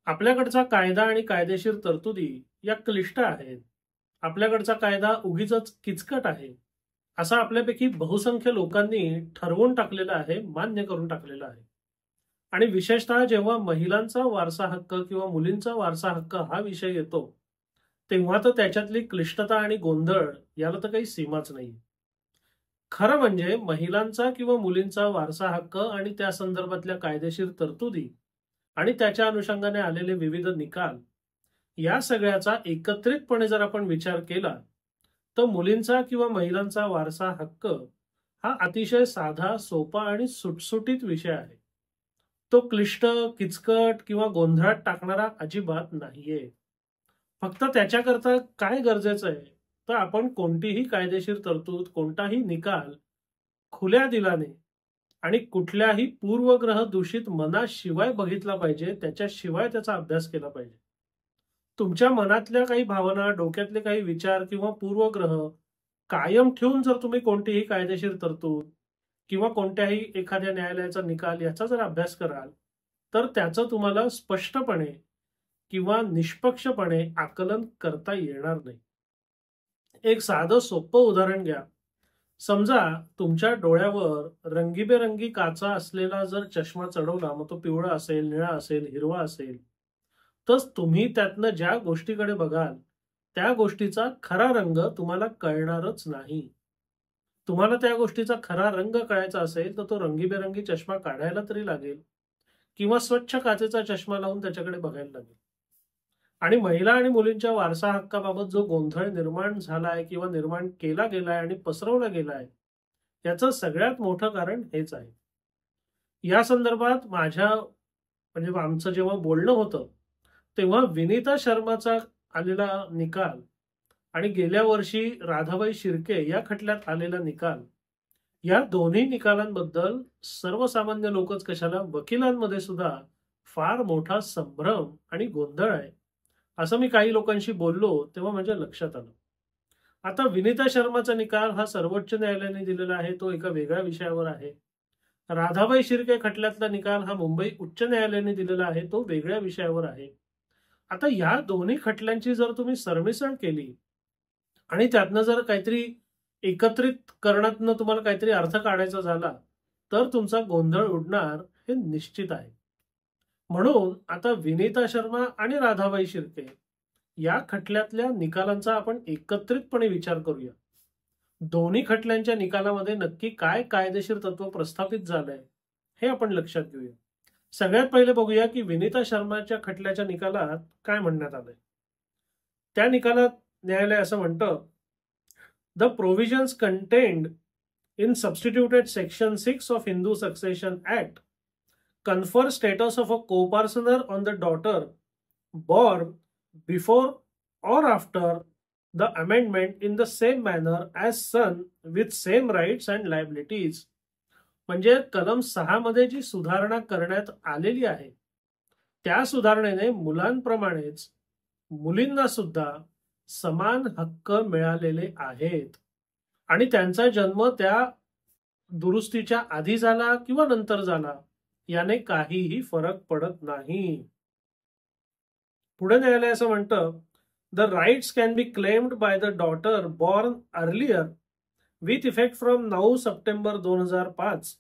आपल्याकडचा कायदा आणि कायदेशीर तरतुदी या क्लिष्ट आहेत. आपल्याकडचा कायदा उगीचच किचकट आहे, असं आपल्यापैकी बहुसंख्य लोकांनी ठरवून टाकलेलं आहे, मान्य करून टाकलेलं आहे. आणि विशेषतः जेव्हा महिलांचा वारसा हक्क किंवा मुलींचा वारसा हक्क हा विषय येतो, तेव्हा तर त्याच्यातली क्लिष्टता आणि गोंधळ याला तर काही सीमाच नाही. खरं म्हणजे महिलांचा किंवा मुलींचा वारसा हक्क आणि त्या संदर्भातल्या कायदेशीर तरतुदी आणि त्याच्या अनुषंगाने आलेले विविध निकाल या सगळ्याचा एकत्रितपणे जर आपण विचार केला, तर मुलींचा किंवा महिलांचा वारसा हक्क हा अतिशय साधा, सोपा आणि सुटसुटीत विषय आहे. तो क्लिष्ट, किचकट किंवा गोंधळात टाकणारा अजिबात नाहीये. फक्त त्याच्याकरता काय गरजेचं आहे, तर आपण कोणतीही कायदेशीर तरतूद, कोणताही निकाल खुल्या दिलाने आणि कुठल्याही पूर्वग्रह दूषित मनाशिवाय बघितला पाहिजे, त्याच्याशिवाय त्याचा अभ्यास केला पाहिजे. तुमच्या मनातल्या काही भावना, डोक्यातले काही विचार किंवा पूर्वग्रह कायम ठेवून जर तुम्ही कोणतीही कायदेशीर तरतूद किंवा कोणत्याही एखाद्या न्यायालयाचा निकाल याचा जर अभ्यास कराल, तर त्याचं तुम्हाला स्पष्टपणे किंवा निष्पक्षपणे आकलन करता येणार नाही. एक साधं सोपं उदाहरण घ्या. समजा तुमच्या डोळ्यावर रंगीबेरंगी काचा असलेला जर चष्मा चढवला, मग तो पिवळा असेल, निळा असेल, हिरवा असेल, तर तुम्ही त्यातनं ज्या गोष्टीकडे बघाल, त्या गोष्टीचा खरा रंग तुम्हाला कळणारच नाही. तुम्हाला त्या गोष्टीचा खरा रंग कळायचा असेल, तर तो रंगीबेरंगी चष्मा काढायला तरी लागेल किंवा स्वच्छ काचेचा चष्मा लावून त्याच्याकडे बघायला लागेल. आणि महिला आणि मुलींच्या वारसा हक्काबाबत जो गोंधळ निर्माण झालाय किंवा निर्माण केला गेलाय आणि पसरवला गेलाय, याचं सगळ्यात मोठं कारण हेच आहे. या संदर्भात म्हणजे आमचं जेव्हा बोलणं होतं, तेव्हा विनीता शर्माचा आलेला निकाल आणि गेल्या वर्षी राधाबाई शिर्के या खटल्यात आलेला निकाल, या दोन्ही निकालांबद्दल सर्वसामान्य लोकच कशाला, वकिलांमध्ये सुद्धा फार मोठा संभ्रम आणि गोंधळ आहे, असं मी काही लोकांशी बोललो तेव्हा माझ्या लक्षात आलं. आता विनीता शर्माचा निकाल हा सर्वोच्च न्यायालयाने दिलेला आहे, तो एका वेगळ्या विषयावर आहे. राधाबाई शिर्के खटल्यातला निकाल हा मुंबई उच्च न्यायालयाने दिलेला आहे, तो वेगळ्या विषयावर आहे. आता या दोन्ही खटल्यांची जर तुम्ही सरमिसळ केली आणि त्यातनं जर काहीतरी एकत्रित करण्यातनं तुम्हाला काहीतरी अर्थ काढायचा झाला, तर तुमचा गोंधळ उडणार हे निश्चित आहे. म्हणून आता विनीता शर्मा आणि राधाबाई शिर्के या खटल्यातल्या निकालांचा आपण एकत्रितपणे विचार करूया. दोन्ही खटल्यांच्या निकालामध्ये नक्की काय कायदेशीर तत्व प्रस्थापित झालंय हे आपण लक्षात घेऊया. सगळ्यात पहिले बघूया की विनीता शर्माच्या खटल्याच्या निकालात काय म्हणण्यात आलंय. त्या निकालात न्यायालय असं म्हणतं, the provisions contained in substituted section 6 of Hindu succession act confer status of a co-parsoner on the daughter born before or after the amendment in the same manner as son with same rights and liabilities. म्हणजे कलम 6 मध्ये जी सुधारणा करण्यात आलेली आहे, त्या सुधारणेने मुलांप्रमाणेच मुलींना सुद्धा समान हक्क मिळालेले आहेत आणि त्यांचा जन्म त्या दुरुस्तीच्या आधी झाला किंवा नंतर झाला, याने काहीही फरक पडत नाही. पुढे न्यायालय असं म्हणतं, the rights can be claimed by the daughter born earlier with effect from 9 September 2005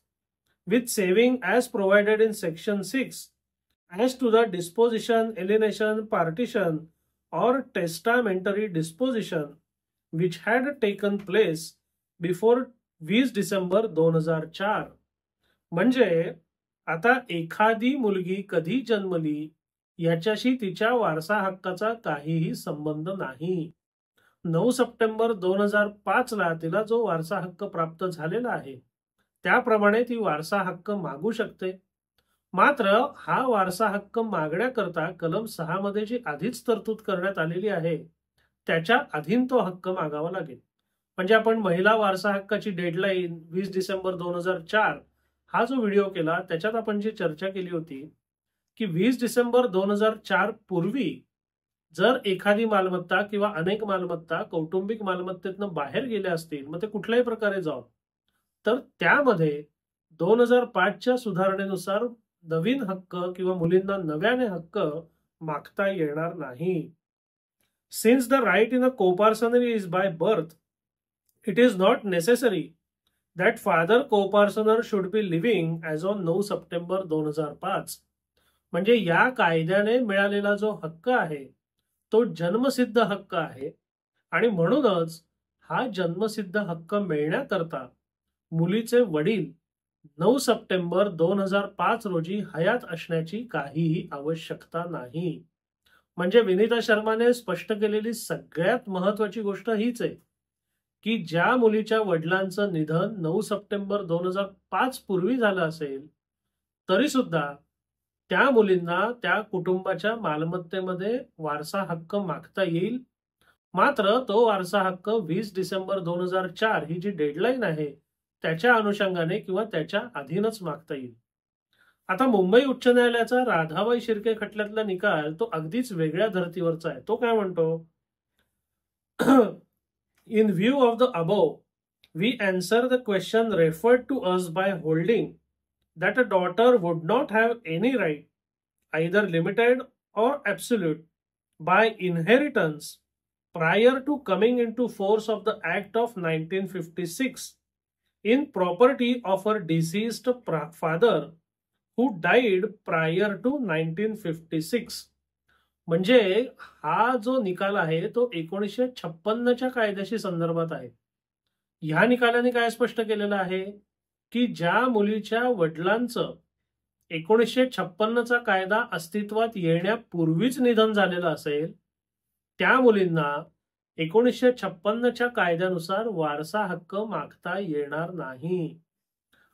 with saving as provided in section 6 as to the disposition, alienation, partition और testamentary disposition which had taken place before 20 December 2004. म्हणजे आता एखादी मुलगी कधी जन्मली याच्याशी तिच्या वारसा हक्काचा काहीही संबंध नाही. 9 सप्टेंबर 2005 ला तिला जो वारसा हक्क प्राप्त झालेला आहे, त्याप्रमाणे ती वारसा हक्क मागू शकते. मात्र हा वारसा हक्क मागण्याकरता कलम 6 मध्ये जी आधीच तरतूद करण्यात आलेली आहे, त्याच्या अधीन तो हक्क मागावा लागेल. म्हणजे आपण महिला वारसा हक्काची डेडलाईन 20 डिसेंबर 2004 हा जो व्हिडिओ केला, त्याच्यात आपण जी चर्चा केली होती की 20 डिसेंबर 2004 पूर्वी जर एखादी मालमत्ता किंवा अनेक मालमत्ता कौटुंबिक मालमत्तेतनं बाहेर गेल्या असतील, मग ते कुठल्याही प्रकारे जावं, तर त्यामध्ये 2005च्या सुधारणेनुसार नवीन हक्क किंवा मुलींना नव्याने हक्क मागता येणार नाही. Since the right in a coparcenary is by birth, it is not necessary that father coparcener should be living as on 9 September 2005. म्हणजे या कायद्याने मिळालेला जो हक्क आहे तो जन्मसिद्ध हक्क आहे आणि म्हणूनच हा जन्मसिद्ध हक्क मिळण्याकरता मुलीचे वडील 9 सप्टेंबर 2005 रोजी हयात असण्याची काहीही आवश्यकता नाही. म्हणजे विनीता शर्माने स्पष्ट केलेली सगळ्यात महत्वाची गोष्ट हीच आहे की ज्या मुलीच्या वडिलांचं निधन 9 सप्टेंबर 2005 पूर्वी झालं असेल तरी सुद्धा त्या मुलींना त्या कुटुंबाच्या मालमत्तेमध्ये वारसा हक्क मागता येईल. मात्र तो वारसा हक्क 20 डिसेंबर 2004 ही जी डेडलाईन आहे त्याच्या अनुषंगाने किंवा त्याच्या अधीनच मागता येईल. आता मुंबई उच्च न्यायालयाचा राधाबाई शिर्के खटल्यातला निकाल तो अगदीच वेगळ्या धर्तीवरचा आहे. तो काय म्हणतो? In view of the above, we answer the question referred to us by holding that a daughter would not have any right, either limited or absolute, by inheritance prior to coming into force of the Act of 1956 in property of her deceased father who died prior to 1956. म्हणजे हा जो निकाल आहे तो 1956च्या कायद्याशी संदर्भात आहे. ह्या निकालाने काय स्पष्ट केलेलं आहे की ज्या मुलीच्या वडिलांचं 1956चा कायदा अस्तित्वात येण्यापूर्वीच निधन झालेलं असेल त्या मुलींना 1956च्या कायद्यानुसार वारसा हक्क मागता येणार नाही.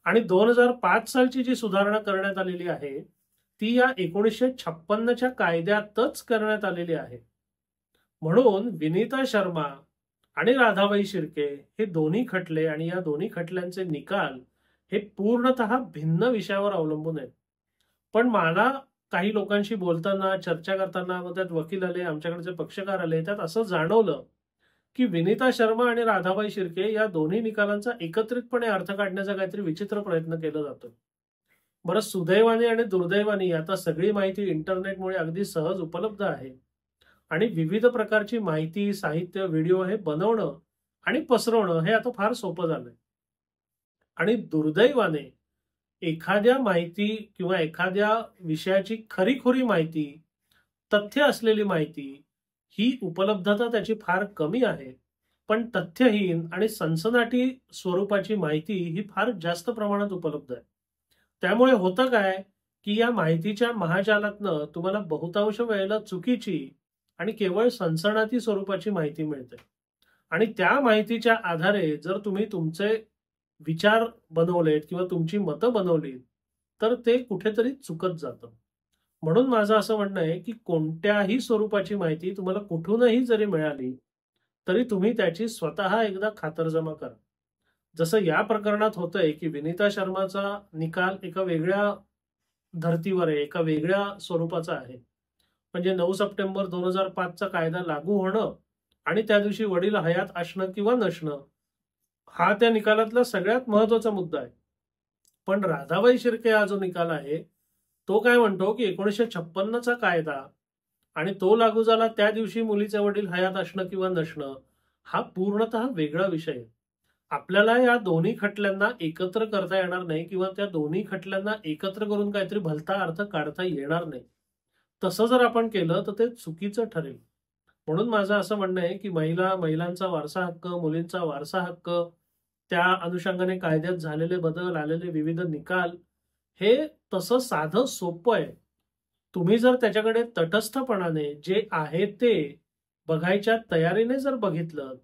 आणि 2005 सालची जी सुधारणा करण्यात आलेली आहे ती या 1956च्या कायद्यातच करण्यात आलेली आहे. म्हणून विनीता शर्मा आणि राधाबाई शिर्के हे दोन्ही खटले आणि या दोन्ही खटल्यांचे निकाल हे पूर्णतः भिन्न विषयावर अवलंबून आहेत. पण मला काही लोकांशी बोलताना चर्चा करताना त्यात वकील आले, आमच्याकडचे पक्षकार आले, त्यात असं जाणवलं की विनीता शर्मा आणि राधाबाई शिर्के या दोन्ही निकालांचा एकत्रितपणे अर्थ काढण्याचा काहीतरी विचित्र प्रयत्न केला जातो. बरं, सुदैवाने आणि दुर्दैवाने आता सगळी माहिती इंटरनेटमुळे अगदी सहज उपलब्ध आहे आणि विविध प्रकारची माहिती, साहित्य, व्हिडिओ हे बनवणं आणि पसरवणं हे आता फार सोपं झालंय. आणि दुर्दैवाने एखाद्या माहिती किंवा एखाद्या विषयाची खरीखुरी माहिती, तथ्य असलेली माहिती ही उपलब्धता त्याची फार कमी आहे. पण तथ्यहीन आणि सनसनाटी स्वरूपाची माहिती ही फार जास्त प्रमाणात उपलब्ध आहे. त्यामुळे होतं काय की या माहितीच्या महाजालातनं तुम्हाला बहुतांश वेळेला चुकीची आणि केवळ सनसनाटी स्वरूपाची माहिती मिळते. आणि त्या माहितीच्या आधारे जर तुम्ही तुमचे विचार बनवलेत किंवा तुमची मतं बनवलीत तर ते कुठेतरी चुकत जातं. म्हणून माझं असं म्हणणं आहे की कोणत्याही स्वरूपाची माहिती तुम्हाला कुठूनही जरी मिळाली तरी तुम्ही त्याची स्वतः एकदा खातरजमा करा. जसं या प्रकरणात होतंय की विनीता शर्माचा निकाल एका वेगळ्या धर्तीवर आहे, एका वेगळ्या स्वरूपाचा आहे. म्हणजे 9 सप्टेंबर 2005चा कायदा लागू होणं आणि त्या दिवशी वडील हयात असणं किंवा नसणं हा त्या निकालातला सगळ्यात महत्वाचा मुद्दा आहे. पण राधाबाई शिर्के हा जो निकाल आहे तो काय म्हणतो की 1956चा कायदा आणि तो लागू झाला त्या दिवशी मुलीचे वडील हयात असणं किंवा नसणं हा पूर्णतः वेगळा विषय आहे. आपल्याला या दोन्ही खटल्यांना एकत्र करता येणार नाही किंवा त्या दोन्ही खटल्यांना एकत्र करून काहीतरी भलता अर्थ काढता येणार नाही. तसं जर आपण केलं तर ते चुकीचं ठरेल. म्हणून माझं असं म्हणणं आहे की महिलांचा वारसा हक्क, मुलींचा वारसा हक्क, त्या अनुषंगाने कायद्यात झालेले बदल, आलेले विविध निकाल हे तसं साधं सोपं आहे. तुम्ही जर त्याच्याकडे तटस्थपणाने जे आहे ते बघायच्या तयारीने जर बघितलं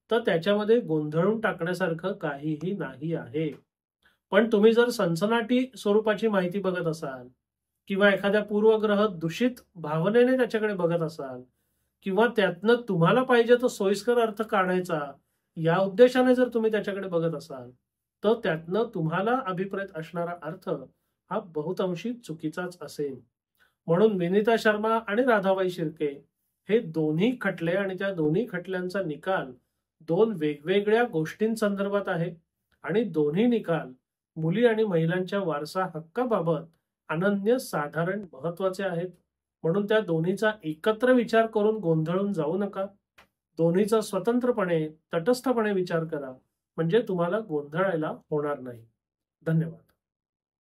तर त्याच्यामध्ये गोंधळून टाकण्यासारखं काहीही नाही आहे. पण तुम्ही जर सनसनाटी स्वरूपाची माहिती बघत असाल किंवा एखाद्या पूर्वग्रह दूषित भावनेने त्याच्याकडे बघत असाल किंवा त्यातनं तुम्हाला पाहिजे तो सोयीस्कर अर्थ काढायचा या उद्देशाने जर तुम्ही त्याच्याकडे बघत असाल तर त्यातनं तुम्हाला अभिप्रेत असणारा अर्थ हा बहुतांशी चुकीचाच असेल. म्हणून विनीता शर्मा आणि राधाबाई शिर्के हे दोन्ही खटले आणि त्या दोन्ही खटल्यांचा निकाल दोन वेगवेगळ्या गोष्टींसंदर्भात आहे आणि दोन्ही निकाल मुली आणि महिलांच्या वारसा हक्काबाबत अनन्य साधारण महत्वाचे आहेत. म्हणून त्या दोन्हीचा एकत्र विचार करून गोंधळून जाऊ नका. दोन्हीचा स्वतंत्रपणे, तटस्थपणे विचार करा, म्हणजे तुम्हाला गोंधळायला होणार नाही. धन्यवाद.